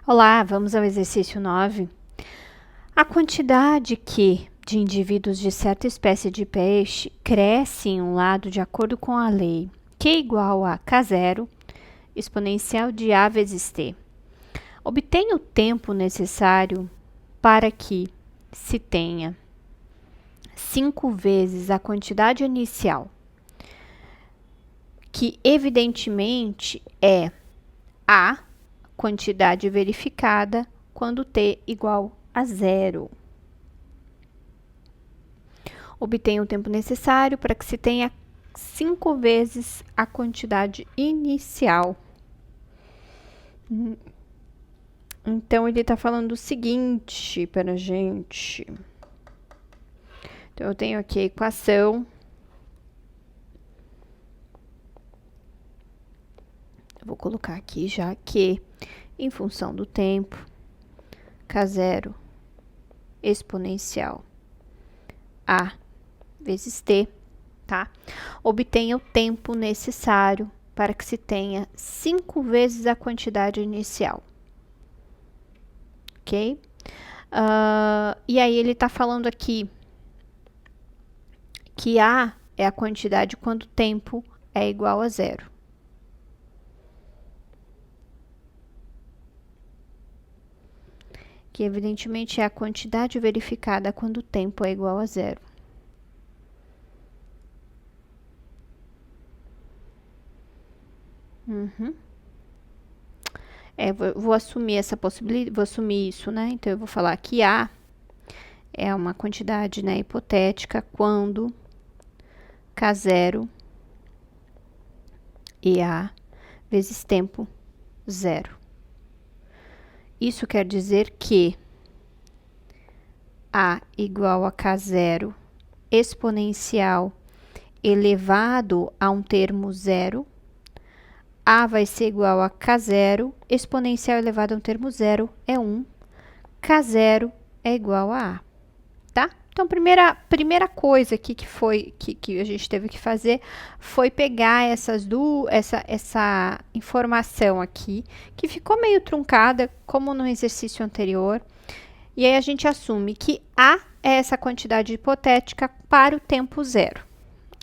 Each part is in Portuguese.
Olá, vamos ao exercício 9. A quantidade de indivíduos de certa espécie de peixe cresce em um lado de acordo com a lei Q igual a K0, exponencial de A vezes T. Obtenha o tempo necessário para que se tenha 5 vezes a quantidade inicial, que evidentemente é a quantidade verificada quando t igual a 0. Obtenha o tempo necessário para que se tenha 5 vezes a quantidade inicial. Então, ele está falando o seguinte para a gente. Então, eu tenho aqui a equação. Eu vou colocar aqui já que, em função do tempo, K0 exponencial A vezes T, tá? Obtenha o tempo necessário para que se tenha 5 vezes a quantidade inicial. Ok? E aí, ele está falando aqui que A é a quantidade quando o tempo é igual a 0. Que evidentemente é a quantidade verificada quando o tempo é igual a 0. Vou assumir essa possibilidade, vou assumir isso, né? Então, eu vou falar que A é uma quantidade, né, hipotética quando K0 e A vezes tempo 0. Isso quer dizer que A igual a K0 exponencial elevado a um termo 0. A vai ser igual a K0 exponencial elevado a um termo 0 é 1. K0 é igual a A, tá? Então, primeira coisa aqui que a gente teve que fazer foi pegar essa informação aqui, que ficou meio truncada, como no exercício anterior. E aí, a gente assume que A é essa quantidade hipotética para o tempo 0.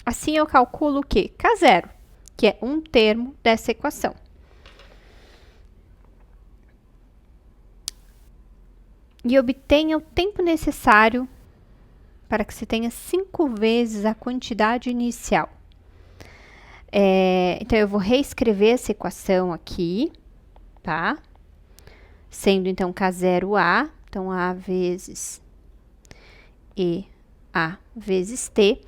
Assim, eu calculo o quê? K0, que é um termo dessa equação. E obtenha o tempo necessário para que se tenha 5 vezes a quantidade inicial. Então, eu vou reescrever essa equação aqui, tá? Sendo, então, K0A, então, A vezes E, A vezes T.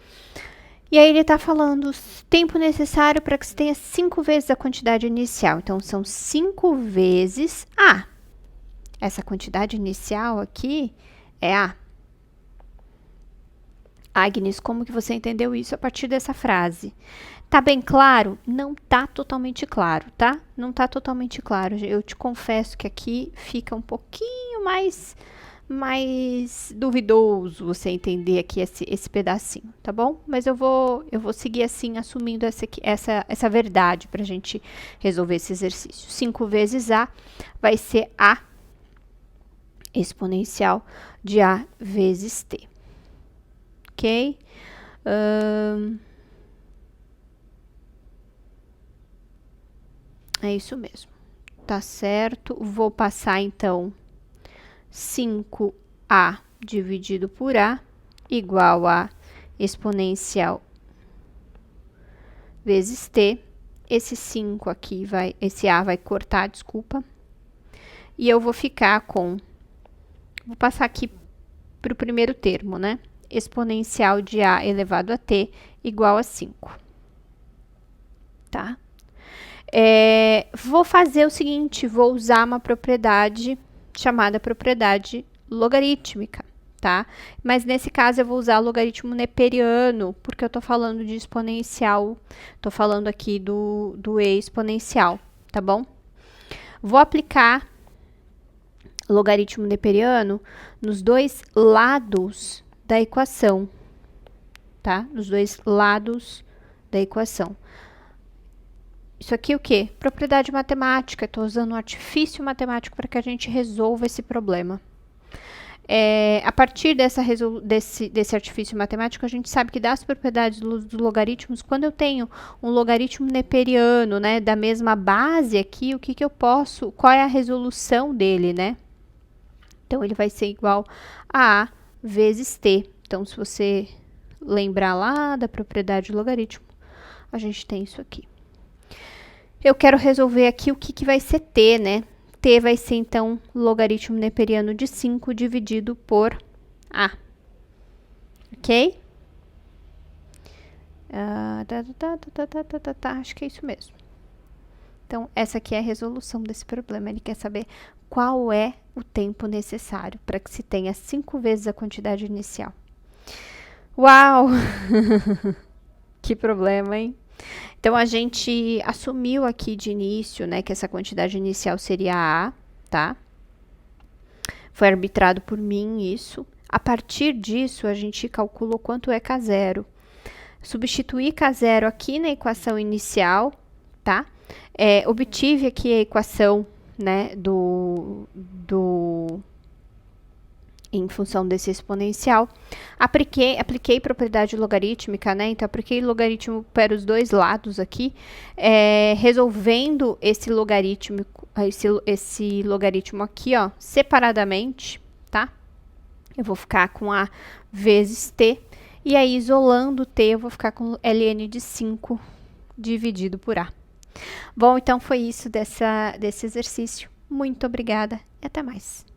E aí, ele está falando o tempo necessário para que se tenha 5 vezes a quantidade inicial. Então, são 5 vezes A. Essa quantidade inicial aqui é A. Agnes, como que você entendeu isso a partir dessa frase? Tá bem claro? Não tá totalmente claro, tá? Não tá totalmente claro. Eu te confesso que aqui fica um pouquinho mais duvidoso você entender aqui esse pedacinho, tá bom? Mas eu vou seguir assim, assumindo essa verdade pra gente resolver esse exercício. 5 vezes A vai ser A exponencial de A vezes T. Ok? É isso mesmo. Tá certo. Vou passar, então, 5A dividido por A igual a exponencial vezes T. Esse 5 aqui esse A vai cortar, desculpa. E eu vou ficar com, vou passar aqui para o primeiro termo, né? Exponencial de A elevado a T igual a 5. Tá? Vou fazer o seguinte, vou usar uma propriedade chamada propriedade logarítmica, tá? Mas nesse caso eu vou usar logaritmo neperiano, porque eu tô falando de exponencial, tô falando aqui do e exponencial, tá bom? Vou aplicar logaritmo neperiano nos dois lados da equação, tá? Nos dois lados da equação. Isso aqui o quê? Propriedade matemática. Estou usando um artifício matemático para que a gente resolva esse problema. A partir desse artifício matemático, a gente sabe que das propriedades dos logaritmos, quando eu tenho um logaritmo neperiano, né, da mesma base aqui, o que que eu posso, qual é a resolução dele, né? Então, ele vai ser igual a vezes t. Então, se você lembrar lá da propriedade do logaritmo, a gente tem isso aqui. Eu quero resolver aqui o que que vai ser t, né? T vai ser, então, logaritmo neperiano de 5 dividido por A. Ok? Acho que é isso mesmo. Então, essa aqui é a resolução desse problema. Ele quer saber qual é o tempo necessário para que se tenha 5 vezes a quantidade inicial. Uau! Que problema, hein? Então, a gente assumiu aqui de início, né, que essa quantidade inicial seria A, tá? Foi arbitrado por mim isso. A partir disso, a gente calculou quanto é K0. Substituí K0 aqui na equação inicial, tá? Obtive aqui a equação, né, em função desse exponencial. Apliquei propriedade logarítmica, né? Então, apliquei logaritmo para os dois lados aqui, resolvendo esse logaritmo aqui, ó, separadamente, tá? Eu vou ficar com A vezes T, e aí, isolando T, eu vou ficar com ln de 5 dividido por A. Bom, então foi isso desse exercício. Muito obrigada e até mais.